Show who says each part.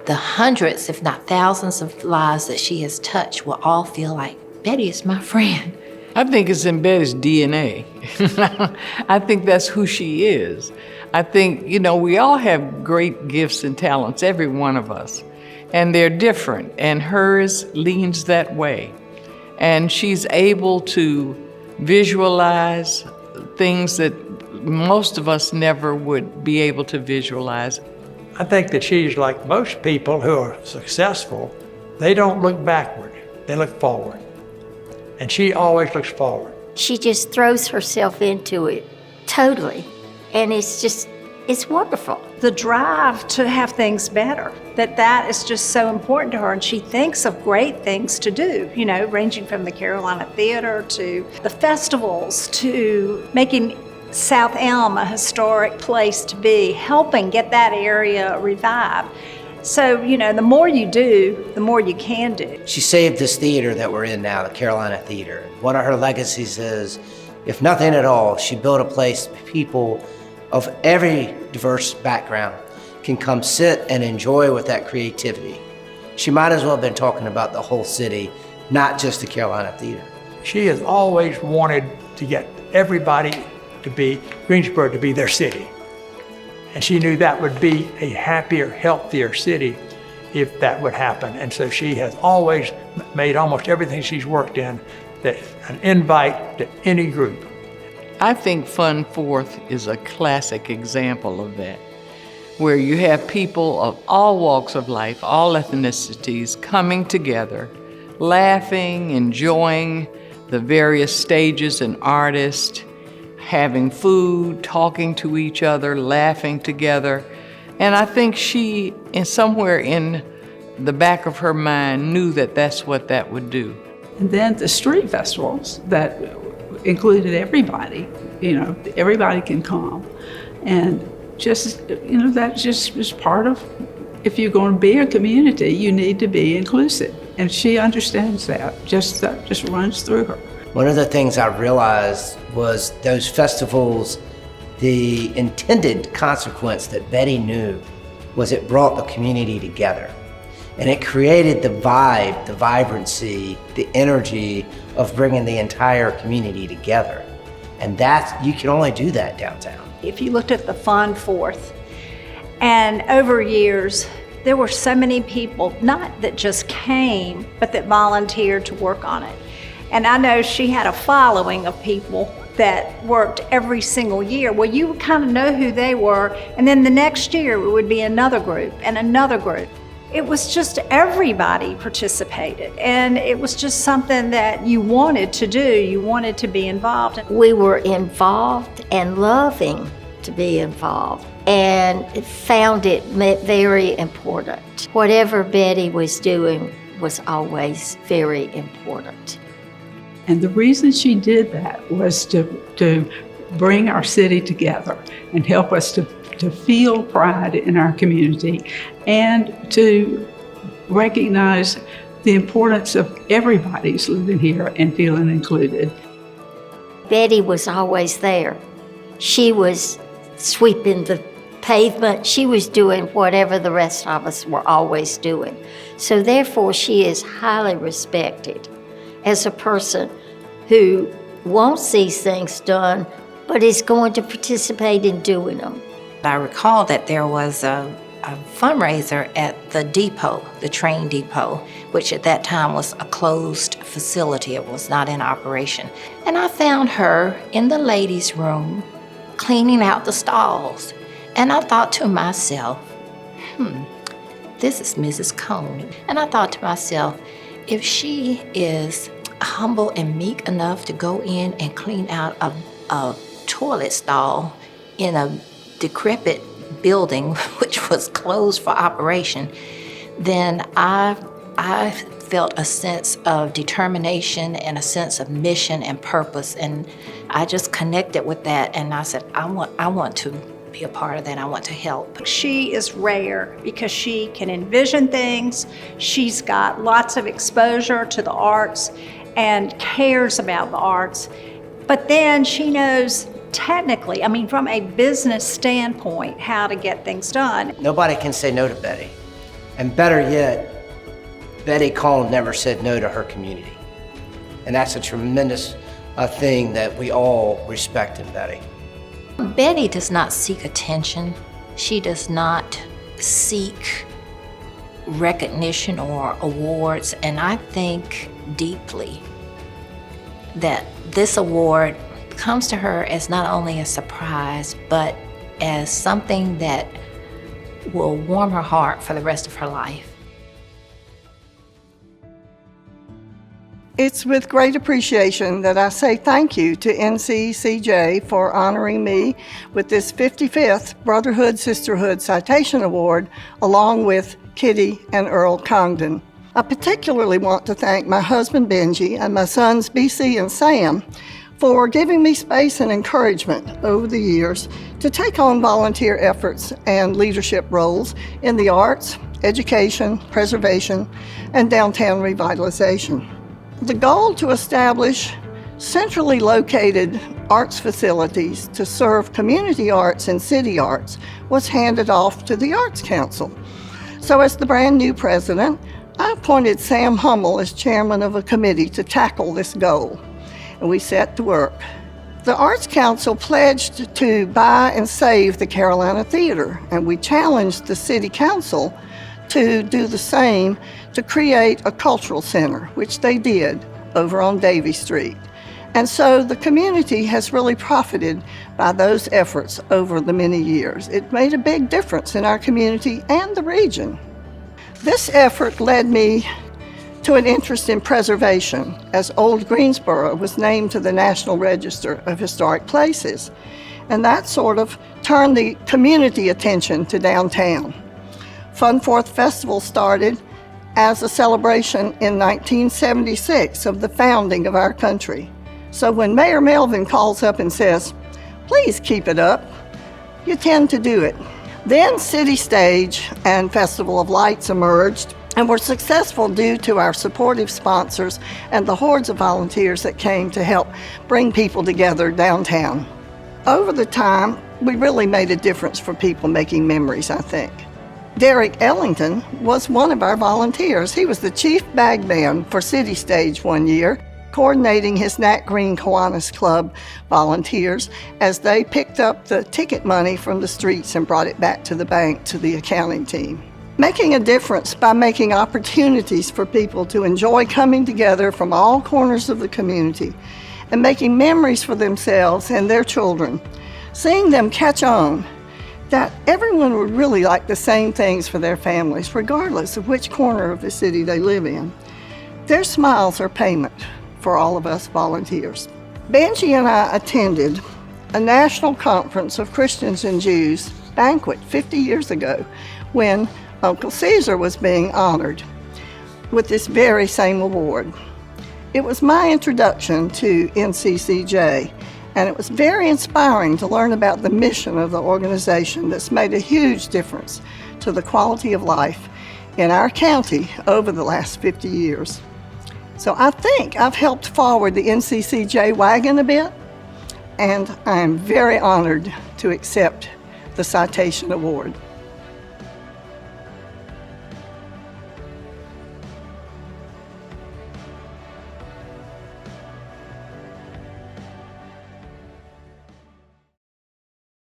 Speaker 1: the hundreds, if not thousands of lives that she has touched will all feel like, Betty is my friend.
Speaker 2: I think it's in Betty's DNA. I think that's who she is. I think, we all have great gifts and talents, every one of us, and they're different, and hers leans that way. And she's able to visualize things that most of us never would be able to visualize.
Speaker 3: I think that she's like most people who are successful. They don't look backward, they look forward. And she always looks forward.
Speaker 4: She just throws herself into it totally. And it's wonderful.
Speaker 5: The drive to have things better, that is just so important to her. And she thinks of great things to do, ranging from the Carolina Theater to the festivals to making South Elm a historic place to be, helping get that area revived. So, the more you do, the more you can do.
Speaker 6: She saved this theater that we're in now, the Carolina Theater. One of her legacies is, if nothing at all, she built a place people of every diverse background can come sit and enjoy with that creativity. She might as well have been talking about the whole city, not just the Carolina Theater.
Speaker 3: She has always wanted to get everybody Greensboro to be their city. And she knew that would be a happier, healthier city if that would happen. And so she has always made almost everything she's worked in an invite to any group.
Speaker 2: I think Fun Fourth is a classic example of that, where you have people of all walks of life, all ethnicities coming together, laughing, enjoying the various stages and artists, having food, talking to each other, laughing together. And I think she, somewhere in the back of her mind, knew that that's what that would do.
Speaker 7: And then the street festivals that included everybody, everybody can come. And that just is part of, if you're going to be a community, you need to be inclusive. And she understands that just runs through her.
Speaker 6: One of the things I realized was those festivals, the intended consequence that Betty knew was it brought the community together. And it created the vibe, the vibrancy, the energy of bringing the entire community together. And you can only do that downtown.
Speaker 5: If you looked at the Fun Fourth, and over years, there were so many people, not that just came, but that volunteered to work on it. And I know she had a following of people that worked every single year. Well, you would kind of know who they were, and then the next year it would be another group and another group. It was just everybody participated, and it was just something that you wanted to do. You wanted to be involved.
Speaker 4: We were involved and loving to be involved, and found it very important. Whatever Betty was doing was always very important.
Speaker 7: And the reason she did that was to bring our city together and help us to feel pride in our community and to recognize the importance of everybody's living here and feeling included.
Speaker 4: Betty was always there. She was sweeping the pavement. She was doing whatever the rest of us were always doing. So therefore, she is highly respected as a person who wants these things done, but is going to participate in doing them.
Speaker 1: I recall that there was a fundraiser at the depot, the train depot, which at that time was a closed facility. It was not in operation. And I found her in the ladies' room cleaning out the stalls. And I thought to myself, this is Mrs. Cone. And I thought to myself, if she is humble and meek enough to go in and clean out a toilet stall in a decrepit building which was closed for operation, then I felt a sense of determination and a sense of mission and purpose, and I just connected with that, and I said, I want to be a part of that. I want to help.
Speaker 5: She is rare because she can envision things. She's got lots of exposure to the arts and cares about the arts. But then she knows technically, from a business standpoint, how to get things done.
Speaker 6: Nobody can say no to Betty. And better yet, Betty Cone never said no to her community. And that's a tremendous thing that we all respect in Betty.
Speaker 1: Betty does not seek attention. She does not seek recognition or awards, and I think deeply that this award comes to her as not only a surprise, but as something that will warm her heart for the rest of her life.
Speaker 8: It's with great appreciation that I say thank you to NCCJ for honoring me with this 55th Brotherhood Sisterhood Citation Award, along with Kitty and Earl Congdon. I particularly want to thank my husband Benji and my sons BC and Sam for giving me space and encouragement over the years to take on volunteer efforts and leadership roles in the arts, education, preservation, and downtown revitalization. The goal to establish centrally located arts facilities to serve community arts and city arts was handed off to the Arts Council. So as the brand new president, I appointed Sam Hummel as chairman of a committee to tackle this goal, and we set to work. The Arts Council pledged to buy and save the Carolina Theater, and we challenged the City Council to do the same to create a cultural center, which they did over on Davie Street. And so the community has really profited by those efforts over the many years. It made a big difference in our community and the region. This effort led me to an interest in preservation, as Old Greensborough was named to the National Register of Historic Places. And that sort of turned the community attention to downtown. Fun Fourth Festival started as a celebration in 1976 of the founding of our country. So when Mayor Melvin calls up and says, "Please keep it up," you tend to do it. Then City Stage and Festival of Lights emerged and were successful due to our supportive sponsors and the hordes of volunteers that came to help bring people together downtown. Over the time, we really made a difference for people making memories, I think. Derek Ellington was one of our volunteers. He was the chief bagman for City Stage one year, coordinating his Nat Green Kiwanis Club volunteers as they picked up the ticket money from the streets and brought it back to the bank to the accounting team. Making a difference by making opportunities for people to enjoy coming together from all corners of the community and making memories for themselves and their children, seeing them catch on that everyone would really like the same things for their families, regardless of which corner of the city they live in. Their smiles are payment for all of us volunteers. Benji and I attended a national conference of Christians and Jews banquet 50 years ago when Uncle Caesar was being honored with this very same award. It was my introduction to NCCJ, and it was very inspiring to learn about the mission of the organization that's made a huge difference to the quality of life in our county over the last 50 years. So I think I've helped forward the NCCJ wagon a bit, and I am very honored to accept the Citation Award.